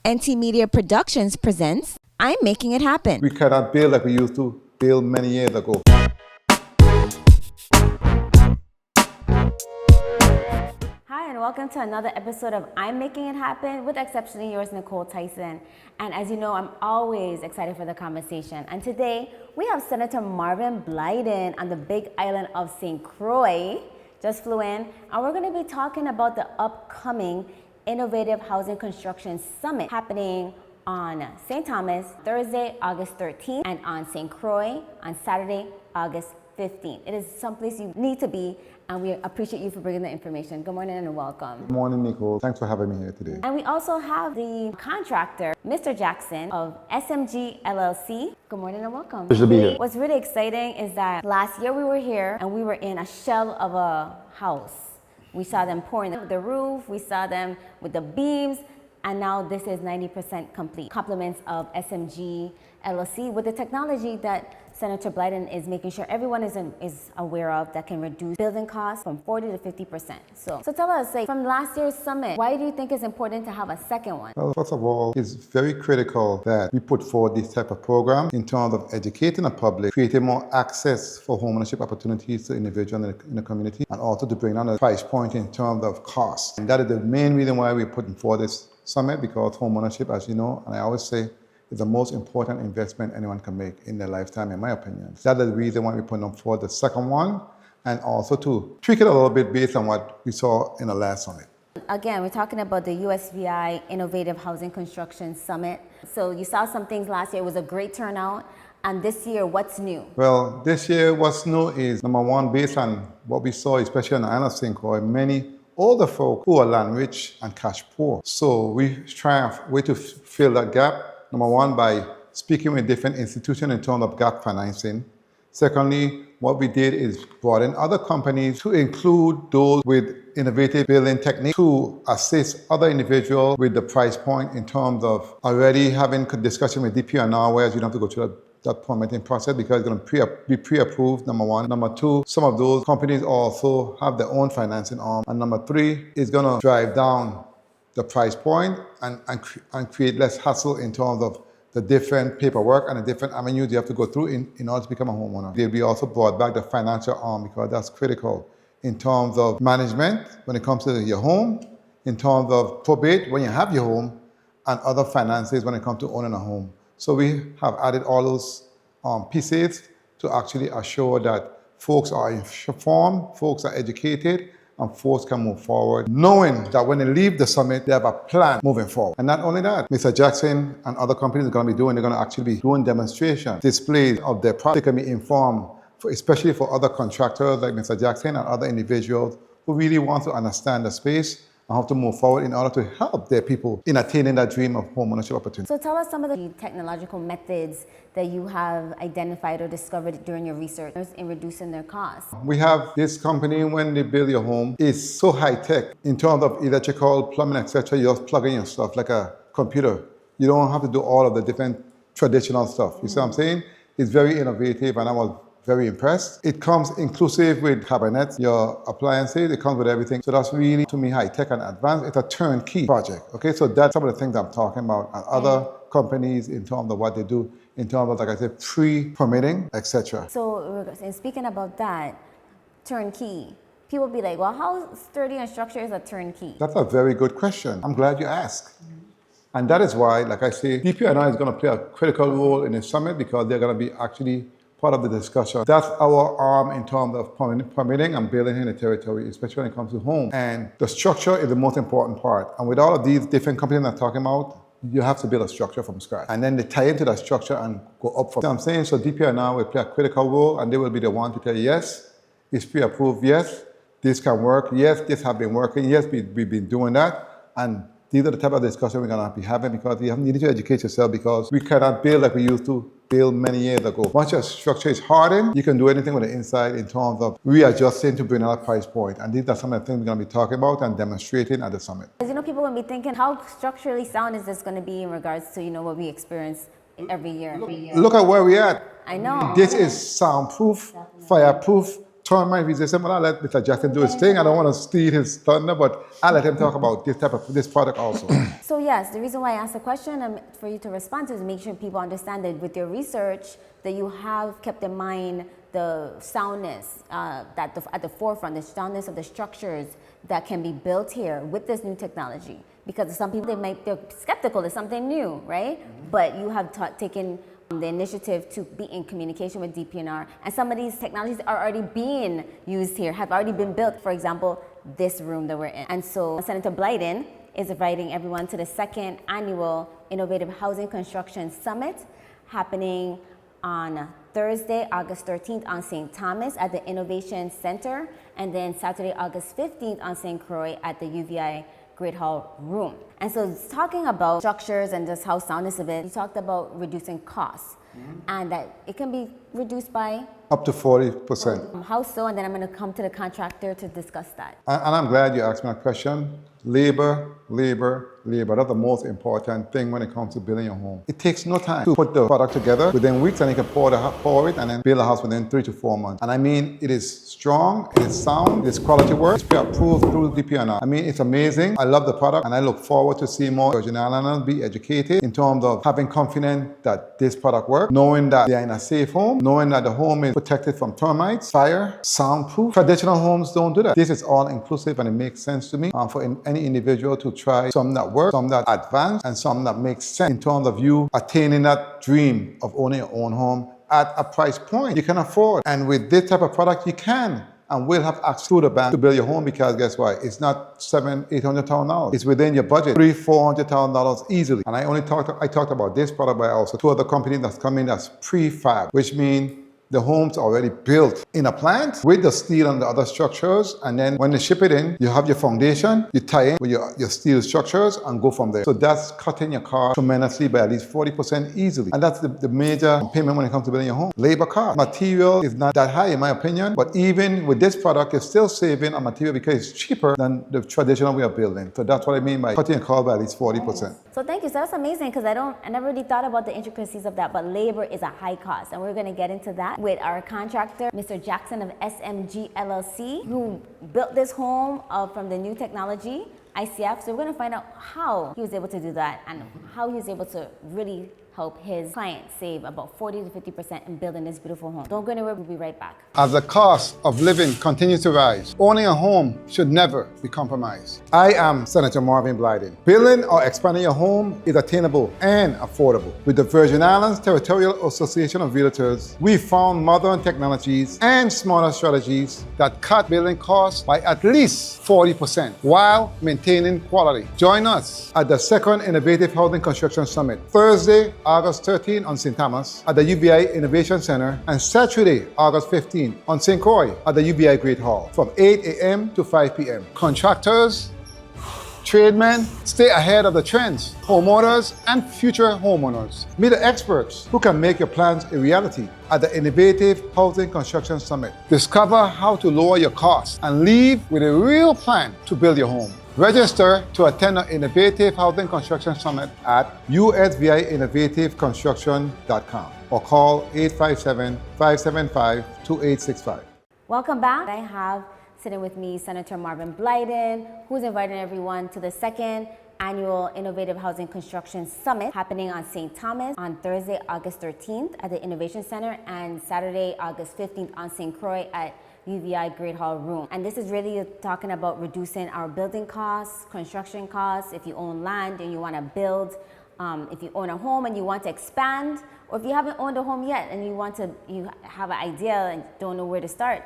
NT Media Productions presents I'm Making It Happen. We cannot build like we used to build many years ago. Hi, and welcome to another episode of I'm Making It Happen with exceptionally yours, Nicole Tyson. And as you know, I'm always excited for the conversation. And today, we have Senator Marvin Blyden on the big island of St. Croix. Just flew in, and we're going to be talking about the upcoming Innovative Housing Construction Summit happening on St. Thomas, Thursday, August 13th, and on St. Croix on Saturday, August 15th. It is someplace you need to be, and we appreciate you for bringing the information. Good morning and welcome. Good morning, Nicole. Thanks for having me here today. And we also have the contractor, Mr. Jackson of SMG LLC. Good morning and welcome. Pleasure to be here. What's really exciting is that last year we were here and we were in a shell of a house. We saw them pouring the roof, we saw them with the beams, and now this is 90% complete. Compliments of SMG LLC with the technology that Senator Blyden is making sure everyone is aware of that can reduce building costs from 40 to 50%. So tell us, like, from last year's summit, why do you think it's important to have a second one? Well, first of all, it's very critical that we put forward this type of program in terms of educating the public, creating more access for homeownership opportunities to individuals in the community, and also to bring down the price point in terms of cost. And that is the main reason why we're putting forward this summit, because homeownership, as you know, and I always say, is the most important investment anyone can make in their lifetime, in my opinion. That is the reason why we're putting forward the second one, and also to tweak it a little bit based on what we saw in the last summit. Again, we're talking about the USVI Innovative Housing Construction Summit. So you saw some things last year. It was a great turnout. And this year, what's new? Well, this year, what's new is, number one, based on what we saw, especially on the island of St. Croix, many older folk who are land rich and cash poor. So we try a way to fill that gap. Number one, by speaking with different institutions in terms of gap financing. Secondly, what we did is brought in other companies to include those with innovative building techniques to assist other individuals with the price point in terms of already having discussion with DPNR, whereas you don't have to go through that permitting process because it's going to be pre-approved, number one. Number two, some of those companies also have their own financing arm. And number three, is going to drive down the price point and create less hassle in terms of the different paperwork and the different avenues you have to go through in order to become a homeowner. We also brought back the financial arm because that's critical in terms of management when it comes to your home, in terms of probate when you have your home, and other finances when it comes to owning a home. So we have added all those pieces to actually assure that folks are informed, folks are educated, and folks can move forward, knowing that when they leave the summit, they have a plan moving forward. And not only that, Mr. Jackson and other companies are going to be doing, they're going to actually be doing demonstrations, displays of their product. They can be informed, especially for other contractors like Mr. Jackson and other individuals who really want to understand the space and how to move forward in order to help their people in attaining that dream of homeownership opportunity. So tell us some of the technological methods that you have identified or discovered during your research in reducing their costs. We have this company, when they build your home, it's so high tech in terms of electrical, plumbing, etc. You just plug in your stuff like a computer. You don't have to do all of the different traditional stuff. You see what I'm saying? It's very innovative, and I was very impressed. It comes inclusive with cabinets, your appliances, it comes with everything. So that's really, to me, high tech and advanced. It's a turnkey project. Okay, so that's some of the things I'm talking about. And other companies in terms of what they do, in terms of, like I said, pre-permitting, etc. So, and speaking about that, turnkey, people be like, well, how sturdy and structured is a turnkey? That's a very good question. I'm glad you asked. And that is why, like I say, DPNR is going to play a critical role in the summit because they're going to be actually part of the discussion. That's our arm in terms of permitting and building in the territory, especially when it comes to home. And the structure is the most important part. And with all of these different companies I'm talking about, you have to build a structure from scratch. And then they tie into that structure and go up from. You know what I'm saying? So DPNR will play a critical role, and they will be the one to tell you, yes, it's pre-approved, yes, this can work, yes, this has been working, yes, we've been doing that. And these are the type of discussion we're going to be having because you need to educate yourself because we cannot build like we used to built many years ago. Once your structure is hardened, you can do anything with the inside in terms of readjusting to bring another price point. And these are some of the things we're going to be talking about and demonstrating at the summit. As you know, people will be thinking, how structurally sound is this going to be in regards to, what we experience every year? Look at where we're at. I know. This is soundproof, fireproof, termite resistant, but I'll let Mr. Jackson do his thing. I don't want to steal his thunder, but I'll let him talk about this product also. So yes, the reason why I asked the question and for you to respond to is make sure people understand that with your research that you have kept in mind the soundness at the forefront, the soundness of the structures that can be built here with this new technology. Because some people, they're skeptical, it's something new, right? But you have taken the initiative to be in communication with DPNR, and some of these technologies are already being used here, have already been built. For example, this room that we're in. And so Senator Blyden is inviting everyone to the second annual Innovative Housing Construction Summit happening on Thursday, August 13th on St. Thomas at the Innovation Center, and then Saturday, August 15th on St. Croix at the UVI Great Hall Room. And so it's talking about structures and just how soundness of it. You talked about reducing costs and that it can be reduced by up to 40%. How so? And then I'm going to come to the contractor to discuss that. And I'm glad you asked me that question. Labor. That's the most important thing when it comes to building your home. It takes no time to put the product together within weeks, and you can pour it and then build a house within 3 to 4 months. And I mean, it is strong, it is sound, it's quality work, it's pre-approved through DPNR. I mean, it's amazing. I love the product, and I look forward to seeing more Virgin Islanders be educated in terms of having confidence that this product works, knowing that they are in a safe home, knowing that the home is protected from termites, fire, soundproof. Traditional homes don't do that. This is all inclusive, and it makes sense to me for any individual to try some that work, some that advance, and some that make sense in terms of you attaining that dream of owning your own home at a price point you can afford. And with this type of product, you can and will have access to the bank to build your home, because guess what? It's not $700,000-$800,000. It's within your budget, $300,000-$400,000 easily. And I talked about this product, but also 2 other companies that's coming that's prefab, which means the home's already built in a plant with the steel and the other structures, and then when they ship it in, you have your foundation, you tie in with your steel structures and go from there. So that's cutting your cost tremendously by at least 40% easily. And that's the major payment when it comes to building your home. Labor cost. Material is not that high in my opinion, but even with this product, you're still saving on material because it's cheaper than the traditional way of building. So that's what I mean by cutting your cost by at least 40%. So thank you. So that's amazing, because I never really thought about the intricacies of that, but labor is a high cost, and we're going to get into that with our contractor, Mr. Jackson of SMG LLC, who built this home from the new technology, ICF. So we're going to find out how he was able to do that and how he was able to really help his clients save about 40 to 50% in building this beautiful home. Don't go anywhere, we'll be right back. As the cost of living continues to rise, owning a home should never be compromised. I am Senator Marvin Blyden. Building or expanding your home is attainable and affordable. With the Virgin Islands Territorial Association of Realtors, we found modern technologies and smarter strategies that cut building costs by at least 40% while maintaining quality. Join us at the second Innovative Housing Construction Summit, Thursday, August 13 on St. Thomas at the UVI Innovation Center, and Saturday, August 15 on St. Croix at the UVI Great Hall from 8 a.m. to 5 p.m. Contractors, tradesmen, stay ahead of the trends, homeowners and future homeowners. Meet the experts who can make your plans a reality at the Innovative Housing Construction Summit. Discover how to lower your costs and leave with a real plan to build your home. Register to attend the Innovative Housing Construction Summit at usviinnovativeconstruction.com or call 857-575-2865. Welcome back. I have sitting with me Senator Marvin Blyden, who's inviting everyone to the second annual Innovative Housing Construction Summit happening on St. Thomas on Thursday, August 13th at the Innovation Center, and Saturday, August 15th on St. Croix at UVI Great Hall Room. And this is really talking about reducing our building costs, construction costs. If you own land and you want to build, if you own a home and you want to expand, or if you haven't owned a home yet and you have an idea and don't know where to start,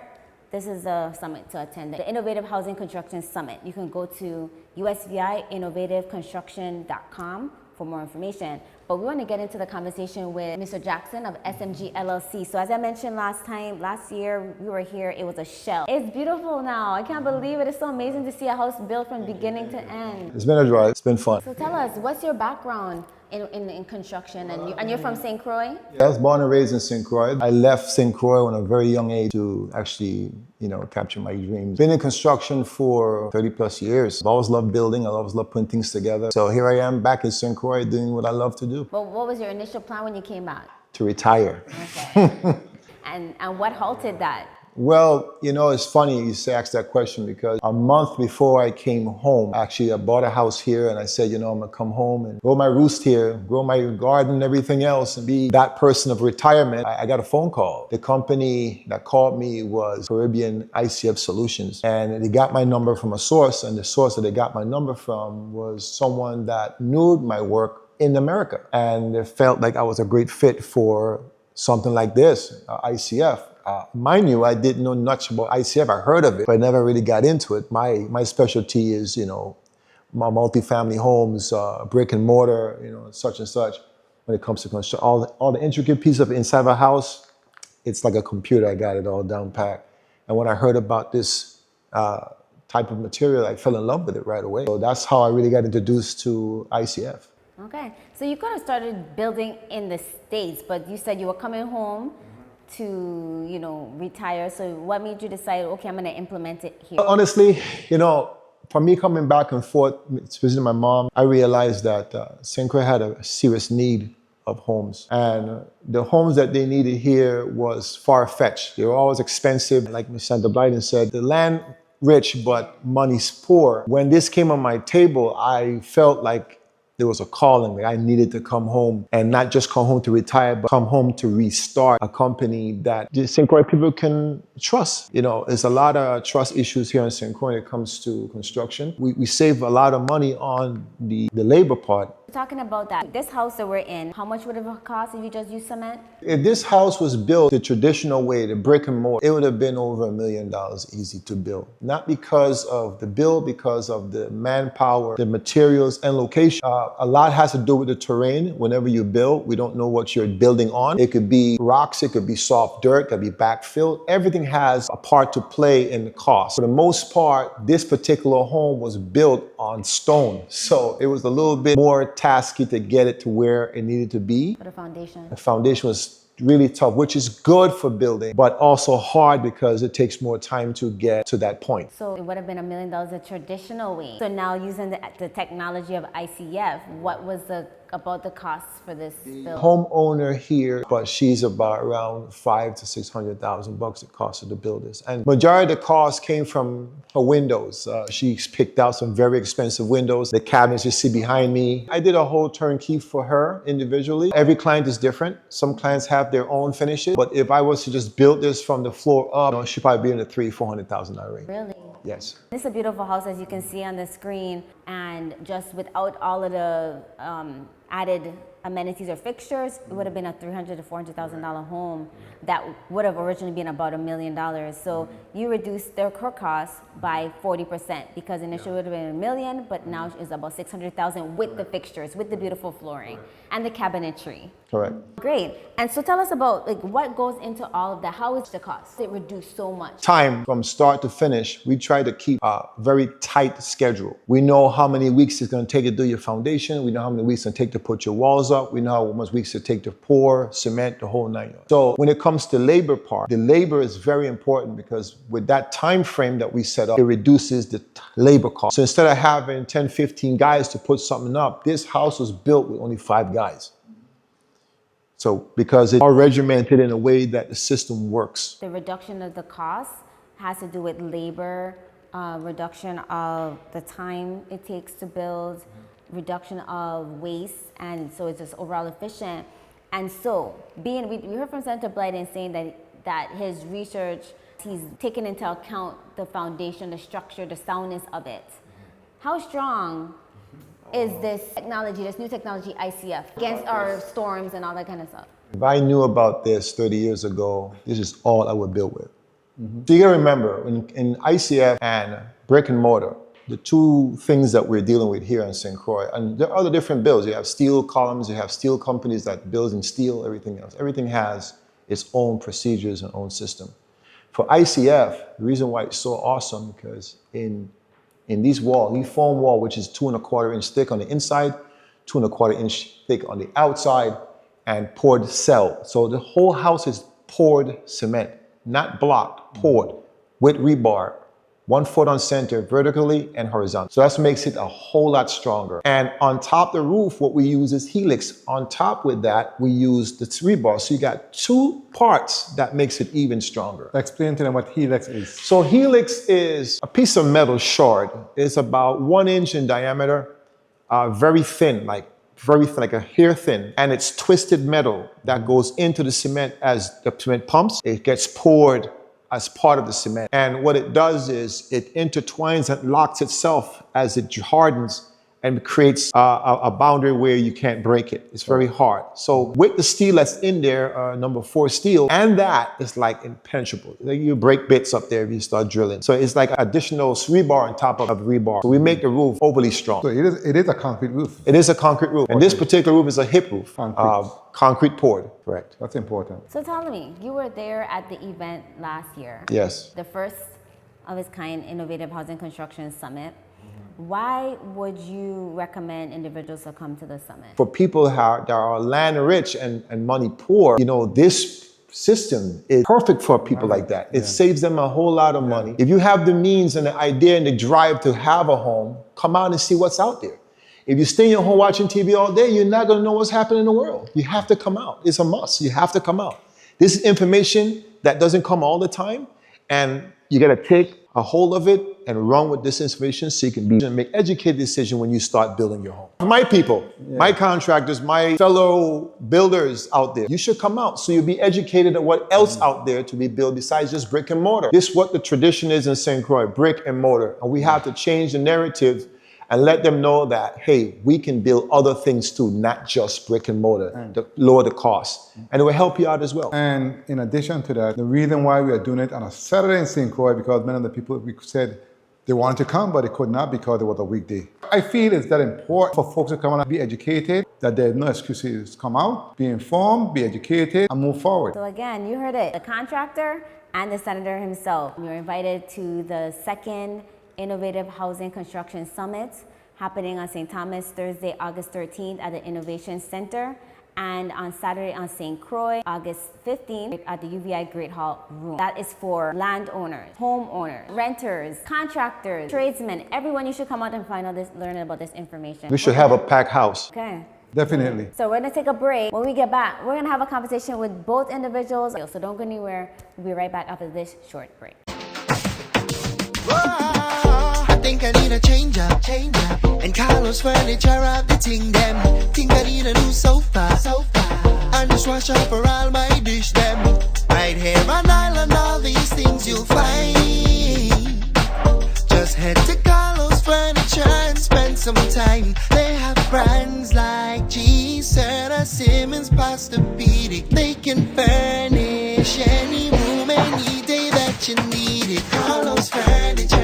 this is a summit to attend. The Innovative Housing Construction Summit. You can go to usviinnovativeconstruction.com for more information. But we want to get into the conversation with Mr. Jackson of SMG LLC. So as I mentioned last year we were here, it was a shell. It's beautiful now. I can't believe it. It's so amazing to see a house built from beginning to end. It's been a drive. It's been fun. So tell us, what's your background in construction? And you're from St. Croix? Yeah, I was born and raised in St. Croix. I left St. Croix at a very young age to actually, capture my dreams. Been in construction for 30 plus years. I've always loved building. I always loved putting things together. So here I am back in St. Croix doing what I love to do. But what was your initial plan when you came back? To retire. Okay. And what halted that? Well, you know, it's funny you say ask that question because a month before I came home, actually I bought a house here and I said, you know, I'm gonna come home and grow my roost here, grow my garden and everything else and be that person of retirement. I got a phone call. The company that called me was Caribbean ICF Solutions, and they got my number from a source, and the source that they got my number from was someone that knew my work in America, and they felt like I was a great fit for something like this, ICF. Mind you, I didn't know much about ICF. I heard of it, but I never really got into it. My specialty is, you know, my multifamily homes, brick and mortar, you know, such and such. When it comes to construction, all the intricate pieces of inside of a house, it's like a computer. I got it all down packed. And when I heard about this type of material, I fell in love with it right away. So that's how I really got introduced to ICF. Okay, so you could have started building in the States, but you said you were coming home to, you know, retire. So what made you decide, okay, I'm going to implement it here? Honestly, you know, for me coming back and forth, visiting my mom, I realized that St. Croix had a serious need of homes. And the homes that they needed here was far-fetched. They were always expensive. Like Ms. Santa Blyden said, the land rich, but money's poor. When this came on my table, I felt like there was a calling that I needed to come home, and not just come home to retire, but come home to restart a company that the St. Croix people can trust. You know, there's a lot of trust issues here in St. Croix when it comes to construction. We save a lot of money on the labor part. Talking about that, this house that we're in, how much would it have cost if you just used cement? If this house was built the traditional way, the brick and mortar, it would have been over $1 million easy to build. Not because of the build, because of the manpower, the materials, and location. A lot has to do with the terrain. Whenever you build, we don't know what you're building on. It could be rocks, it could be soft dirt, it could be backfill. Everything has a part to play in the cost. For the most part, this particular home was built on stone. So it was a little bit more tasky to get it to where it needed to be. For the foundation. The foundation was really tough, which is good for building, but also hard because it takes more time to get to that point. So it would have been $1 million a traditional way. So now using the technology of ICF, what was about the costs for this build? Homeowner here, but she's about around $500,000 to $600,000 it cost her to build this. And majority of the cost came from her windows. She picked out some very expensive windows. The cabinets you see behind me. I did a whole turnkey for her individually. Every client is different. Some clients have their own finishes, but if I was to just build this from the floor up, you know, she'd probably be in the $300,000-400,000 range. Really? Yes. This is a beautiful house, as you can see on the screen, and just without all of the added amenities or fixtures, it would have been a $300,000 to $400,000 home that would have originally been about $1 million. So you reduced their core costs by 40% because initially it would have been $1 million, but now it's about $600,000 with the fixtures, with the beautiful flooring and the cabinetry. Correct. Great. And so tell us about what goes into all of that. How is the cost? It reduced so much. Time from start to finish, we try to keep a very tight schedule. We know how many weeks it's going to take to do your foundation. We know how many weeks it's going to take to put your walls up. We know how much weeks it take to pour, cement, the whole 9 yards. So when it comes to labor part, the labor is very important because with that time frame that we set up, it reduces the labor cost. So instead of having 10, 15 guys to put something up, this house was built with only 5 guys. So because it's all regimented in a way that the system works. The reduction of the cost has to do with labor, reduction of the time it takes to build, reduction of waste, and so it's just overall efficient. And so, we heard from Senator Blyden saying that his research, he's taken into account the foundation, the structure, the soundness of it. How strong is this technology, this new technology, ICF, against our storms and all that kind of stuff? If I knew about this 30 years ago, this is all I would build with. So you gotta remember, in ICF and brick and mortar, the two things that we're dealing with here in St. Croix, and there are other different builds. You have steel columns, you have steel companies that build in steel, everything else. Everything has its own procedures and own system. For ICF, the reason why it's so awesome, because in these foam wall, which is 2¼ inch thick on the inside, 2¼ inch thick on the outside, and poured cell. So the whole house is poured cement, not blocked, poured with rebar 1 foot on center, vertically and horizontal. So that makes it a whole lot stronger. And on top of the roof, what we use is helix. On top with that, we use the rebar. So you got 2 parts that makes it even stronger. Explain to them what helix is. So helix is a piece of metal shard. It's about 1 inch in diameter, very thin, like a hair thin. And it's twisted metal that goes into the cement as the cement pumps. It gets poured as part of the cement. And what it does is it intertwines and locks itself as it hardens and creates a boundary where you can't break it. It's very hard. So with the steel that's in there, number 4 steel, and that is like impenetrable. You break bits up there if you start drilling. So it's like additional rebar on top of rebar. So we make the roof overly strong. So it is a concrete roof. It is a concrete roof. And this particular roof is a hip roof. Concrete poured, correct. That's important. So tell me, you were there at the event last year. Yes. The first of its kind Innovative Housing Construction Summit. Why would you recommend individuals to come to the summit? For people that are land rich and money poor, you know, this system is perfect for people like that. It saves them a whole lot of money. If you have the means and the idea and the drive to have a home, come out and see what's out there. If you stay in your home watching TV all day, you're not going to know what's happening in the world. You have to come out. It's a must. You have to come out. This is information that doesn't come all the time, and you got to take a hold of it and run with this information so you can make educated decisions when you start building your home. My people, my contractors, my fellow builders out there, you should come out so you'll be educated on what else out there to be built besides just brick and mortar. This is what the tradition is in St. Croix, brick and mortar. And we have to change the narrative and let them know that, hey, we can build other things too, not just brick and mortar, to lower the cost. And it will help you out as well. And in addition to that, the reason why we are doing it on a Saturday in St. Croix, because many of the people, we said they wanted to come, but they could not because it was a weekday. I feel it's that important for folks to come out and be educated, that there's no excuses. Come out, be informed, be educated, and move forward. So again, you heard it, the contractor and the senator himself. You're invited to the second Innovative Housing Construction Summit happening on St. Thomas, Thursday, August 13th at the Innovation Center, and on Saturday on St. Croix, August 15th at the UVI Great Hall Room. That is for landowners, homeowners, renters, contractors, tradesmen, everyone. You should come out and find out this, learn about this information. We should have a packed house. Okay. Definitely. So we're gonna take a break. When we get back, we're gonna have a conversation with both individuals. So don't go anywhere. We'll be right back after this short break. I think I need a change up. And Carlos Furniture have the thing them. Think I need a new sofa. And just wash up for all my dish them. Right here on Island, all these things you'll find. Just head to Carlos Furniture and spend some time. They have brands like G, Serta, Simmons, Posturepedic. They can furnish any room, any day that you need it. Carlos Furniture,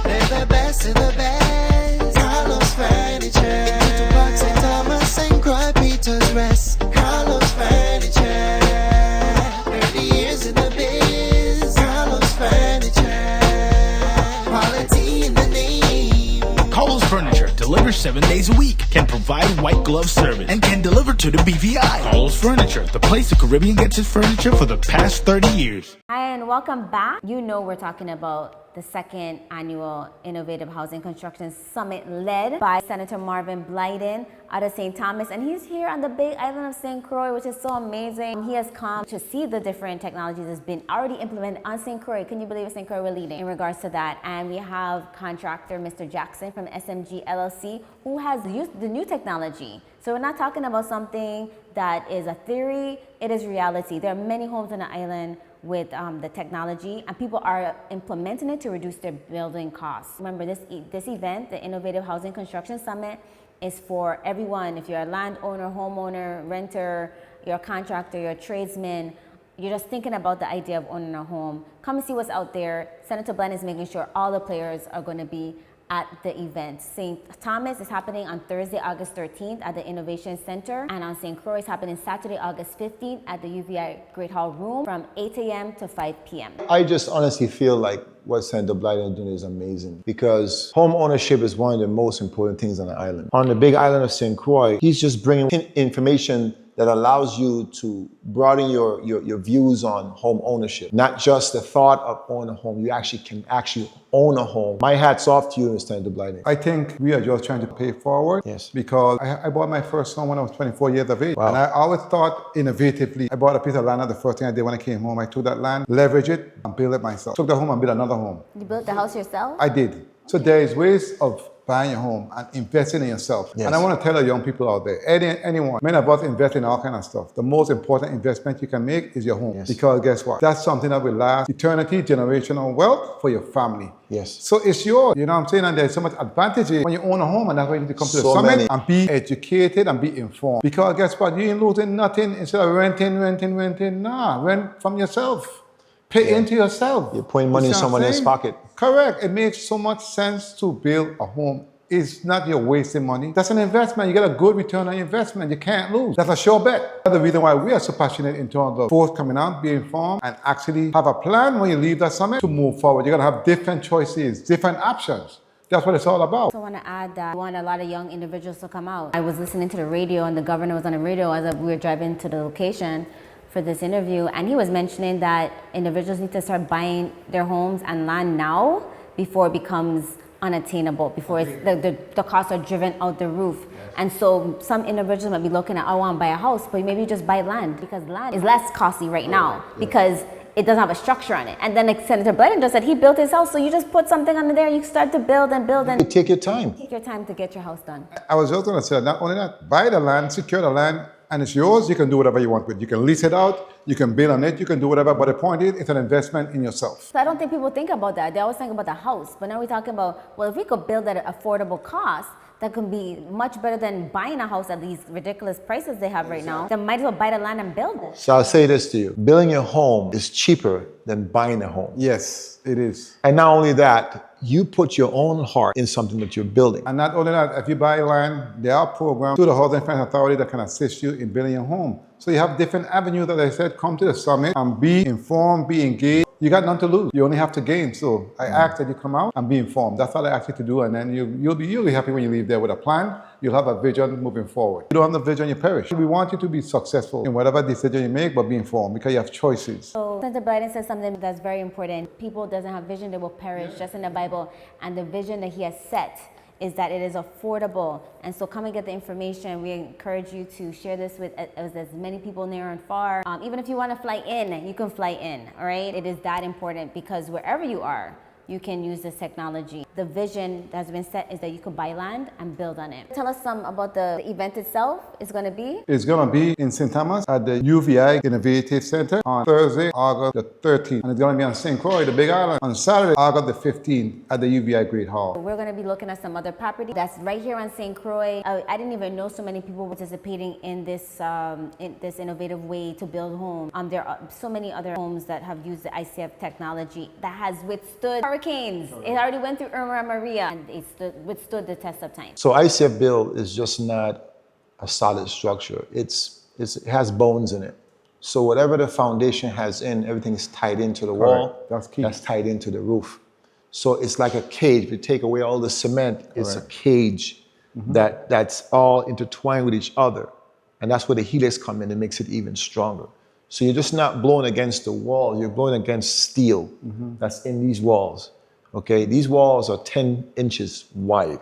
they're the best of the best. Carlos Furniture, to Park St. Thomas, St. Croix, Peter's Rest. Carlos Furniture, 30 years in the biz. Carlos Furniture, quality in the name. Carlos Furniture delivers 7 days a week, can provide white glove service, and can deliver to the BVI. Carlos Furniture, the place the Caribbean gets its furniture for the past 30 years. Hi, and welcome back. You know we're talking about the second annual Innovative Housing Construction Summit led by Senator Marvin Blyden out of St. Thomas, and he's here on the big island of St. Croix, which is so amazing. He has come to see the different technologies that's been already implemented on St. Croix. Can you believe St. Croix we're leading in regards to that? And we have contractor Mr. Jackson from SMG LLC who has used the new technology. So we're not talking about something that is a theory, it is reality. There are many homes on the island with the technology, and people are implementing it to reduce their building costs. Remember, this event, the Innovative Housing Construction Summit, is for everyone. If you're a landowner, homeowner, renter, you're a contractor, you're a tradesman, you're just thinking about the idea of owning a home, come and see what's out there. Senator Blyden is making sure all the players are going to be at the event. St. Thomas is happening on Thursday, August 13th at the Innovation Center, and on St. Croix is happening Saturday, August 15th at the UVI Great Hall Room from 8 a.m. to 5 p.m. I just honestly feel like what Senator Blyden is doing is amazing, because home ownership is one of the most important things on the island. On the big island of St. Croix, he's just bringing information that allows you to broaden your views on home ownership. Not just the thought of owning a home, you actually can own a home. My hat's off to you, Mr. Dubline. I think we are just trying to pay forward. Yes. Because I bought my first home when I was 24 years of age. Wow. And I always thought innovatively. I bought a piece of land. The first thing I did when I came home, I took that land, leverage it, and build it myself. Took the home and built another home. You built the house yourself? I did. So there is ways of buying your home and investing in yourself. Yes. And I want to tell the young people out there, anyone, many of us invest in all kind of stuff. The most important investment you can make is your home. Yes. Because guess what? That's something that will last eternity, generational wealth for your family. Yes. So it's yours, you know what I'm saying? And there's so much advantages when you own a home, and that's why you need to come to the So summit many. and be educated and be informed. Because guess what? You ain't losing nothing instead of renting. Nah, rent from yourself. Pay into yourself. You're putting money You in see what I'm someone else's saying? pocket. Correct. It makes so much sense to build a home. It's not you're wasting money. That's an investment. You get a good return on your investment. You can't lose. That's a sure bet. That's the reason why we are so passionate in terms of forth coming out, being informed, and actually have a plan when you leave that summit to move forward. You're going to have different choices, different options. That's what it's all about. I want to add that we want a lot of young individuals to come out. I was listening to the radio, and the governor was on the radio as we were driving to the location for this interview, and he was mentioning that individuals need to start buying their homes and land now before it becomes unattainable, before it's, the costs are driven out the roof. Yes. And so some individuals might be looking at, I want to buy a house, but maybe just buy land, because land is less costly right now because it doesn't have a structure on it. And then like Senator Biden just said, he built his house, so you just put something under there, you start to build and build and Take your time. take your time to get your house done. I was just going to say, not only that, buy the land, secure the land, and it's yours. You can do whatever you want with it. You can lease it out, you can build on it, you can do whatever, but the point is, it's an investment in yourself. So I don't think people think about that. They always think about the house, but now we're talking about, well, if we could build at an affordable cost, that could be much better than buying a house at these ridiculous prices they have right now. Then might as well buy the land and build it. So I'll say this to you. Building a home is cheaper than buying a home. Yes, it is. And not only that, you put your own heart in something that you're building. And not only that, if you buy land, there are programs through the Housing Finance Authority that can assist you in building your home. So you have different avenues that I said, come to the summit and be informed, be engaged. You got nothing to lose. You only have to gain. So I ask that you come out and be informed. That's all I ask you to do. And then you'll be happy when you leave there with a plan. You'll have a vision moving forward. You don't have the vision, you perish. We want you to be successful in whatever decision you make, but be informed because you have choices. So Senator Biden says something that's very important. People doesn't have vision, they will perish, just in the Bible. And the vision that he has set is that it is affordable. And so come and get the information. We encourage you to share this with as many people near and far. Even if you want to fly in, you can fly in, all right? It is that important because wherever you are, you can use this technology. The vision that has been set is that you could buy land and build on it. Tell us some about the event itself. It's going to be? It's going to be in St. Thomas at the UVI Innovative Center on Thursday, August the 13th. And it's going to be on St. Croix, the Big Island, on Saturday, August the 15th at the UVI Great Hall. We're going to be looking at some other property that's right here on St. Croix. I didn't even know so many people participating in this innovative way to build homes. There are so many other homes that have used the ICF technology that has withstood hurricanes. It already went through Irma and Maria, and it withstood the test of time. So ICF build is just not a solid structure. It has bones in it. So whatever the foundation has in, everything is tied into the wall. That's key. That's tied into the roof. So it's like a cage. If you take away all the cement, it's a cage that's all intertwined with each other. And that's where the helix come in and makes it even stronger. So you're just not blowing against the wall, you're blowing against steel that's in these walls. Okay, these walls are 10 inches wide.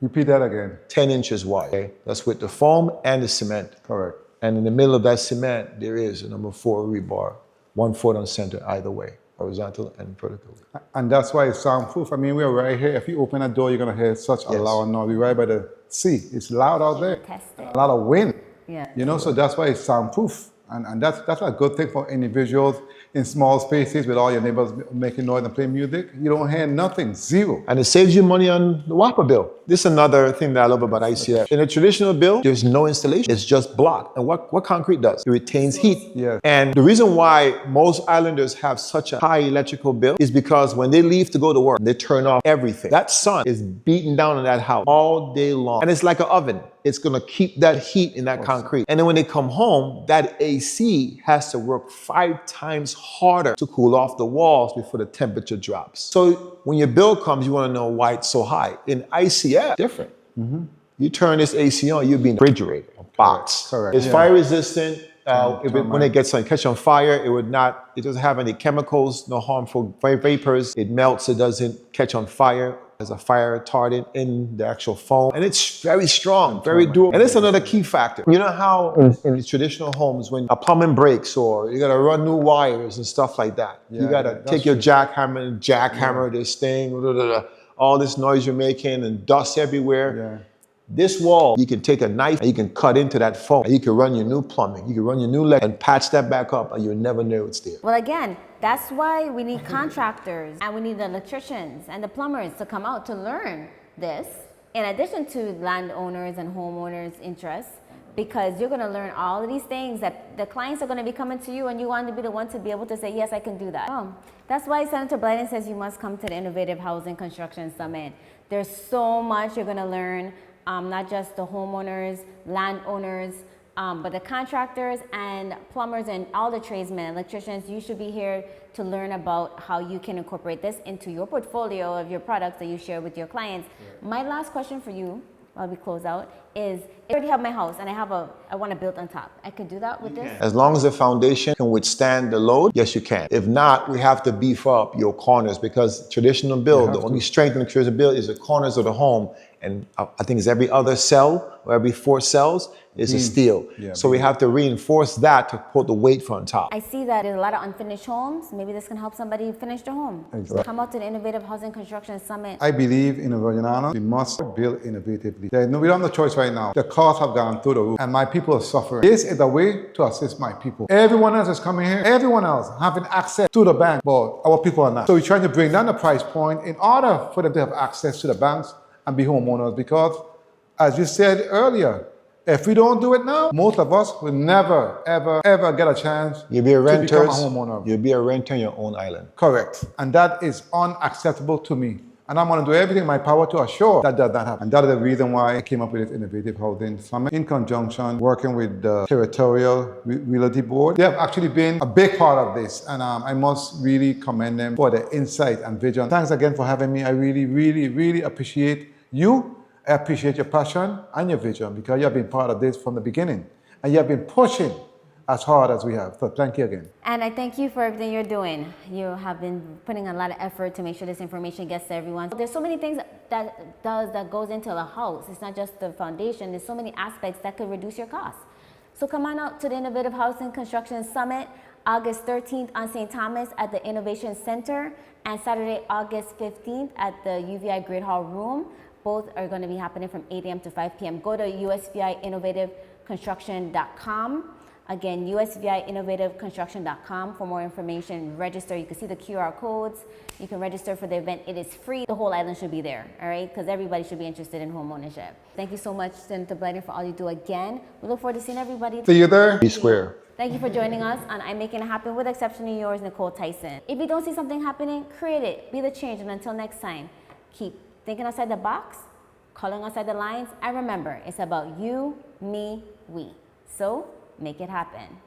Repeat that again. 10 inches wide. Okay? That's with the foam and the cement. Correct. And in the middle of that cement, there is a number 4 rebar, 1 foot on center either way, horizontal and vertical. And that's why it's soundproof. I mean, we're right here. If you open a door, you're going to hear such a loud noise. We're right by the sea. It's loud out there. Test it. A lot of wind. Yeah. You know, so that's why it's soundproof. And that's a good thing for individuals in small spaces with all your neighbors making noise and playing music. You don't hear nothing, zero. And it saves you money on the WAPA bill. This is another thing that I love about ICF. In a traditional bill, there's no installation. It's just block. And what concrete does? It retains heat. Yeah. And the reason why most islanders have such a high electrical bill is because when they leave to go to work, they turn off everything. That sun is beating down on that house all day long. And it's like an oven. It's going to keep that heat in that concrete. And then when they come home, that AC has to work 5 times harder to cool off the walls before the temperature drops. So when your bill comes, you want to know why it's so high. In ICF, different. You turn this AC on, you'll be in the refrigerator. box. Correct. It's Yeah. fire resistant. When termite. it gets catch on fire, it doesn't have any chemicals, no harmful vapors. It melts, it doesn't catch on fire. There's a fire retardant in the actual foam. And it's very strong, very durable. And it's another key factor. You know how in traditional homes, when a plumbing breaks or you gotta run new wires and stuff like that, you gotta take your jackhammer and jackhammer this thing, blah, blah, blah, all this noise you're making and dust everywhere. Yeah. This wall, you can take a knife and you can cut into that foam. And you can run your new plumbing, you can run your new leg and patch that back up and you'll never know it's there. Well, again, that's why we need contractors and we need the electricians and the plumbers to come out to learn this, in addition to landowners and homeowners' interests, because you're going to learn all of these things that the clients are going to be coming to you, and you want to be the one to be able to say, yes, I can do that. That's why Senator Blyden says you must come to the Innovative Housing Construction Summit. There's so much you're going to learn. Not just the homeowners, landowners, but the contractors and plumbers and all the tradesmen, electricians. You should be here to learn about how you can incorporate this into your portfolio of your products that you share with your clients. My last question for you, while we close out, is I already have my house and I want to build on top. I could do that with this? As long as the foundation can withstand the load, yes, you can. If not, we have to beef up your corners, because traditional build, the only strength in the traditional build is the corners of the home. And I think it's every other cell or every 4 cells is a steel. So we have to reinforce that to put the weight on top. I see that there's a lot of unfinished homes. Maybe this can help somebody finish their home. Exactly. Come out to the Innovative Housing Construction Summit. I believe in the Virgin Islands, we must build innovatively. We don't have no choice right now. The costs have gone through the roof and my people are suffering. This is the way to assist my people. Everyone else is coming here. Everyone else having access to the bank, but our people are not. So we're trying to bring down the price point in order for them to have access to the banks and be homeowners, because as you said earlier, if we don't do it now, most of us will never, ever, ever get a chance You'll be a renter. to become a homeowner. You'll be a renter on your own island. Correct. And that is unacceptable to me. And I'm going to do everything in my power to assure that does not happen. And that is the reason why I came up with this Innovative Housing Summit in conjunction working with the Territorial Realty Board. They have actually been a big part of this, and I must really commend them for their insight and vision. Thanks again for having me. I really, really, really appreciate you. I appreciate your passion and your vision, because you have been part of this from the beginning. And you have been pushing as hard as we have. So thank you again. And I thank you for everything you're doing. You have been putting a lot of effort to make sure this information gets to everyone. There's so many things that goes into a house. It's not just the foundation. There's so many aspects that could reduce your costs. So come on out to the Innovative Housing Construction Summit, August 13th on St. Thomas at the Innovation Center, and Saturday, August 15th at the UVI Great Hall Room. Both are going to be happening from 8 a.m. to 5 p.m. Go to usviinnovativeconstruction.com. Again, usviinnovativeconstruction.com for more information. Register. You can see the QR codes. You can register for the event. It is free. The whole island should be there, all right? Because everybody should be interested in home ownership. Thank you so much, Senator Blyden, for all you do again. We look forward to seeing everybody. See you there. Be square. Thank you for joining us on I'm Making It Happen, with exceptionally yours, Nicole Tyson. If you don't see something happening, create it. Be the change. And until next time, keep thinking outside the box, calling outside the lines, and remember, it's about you, me, we. So make it happen.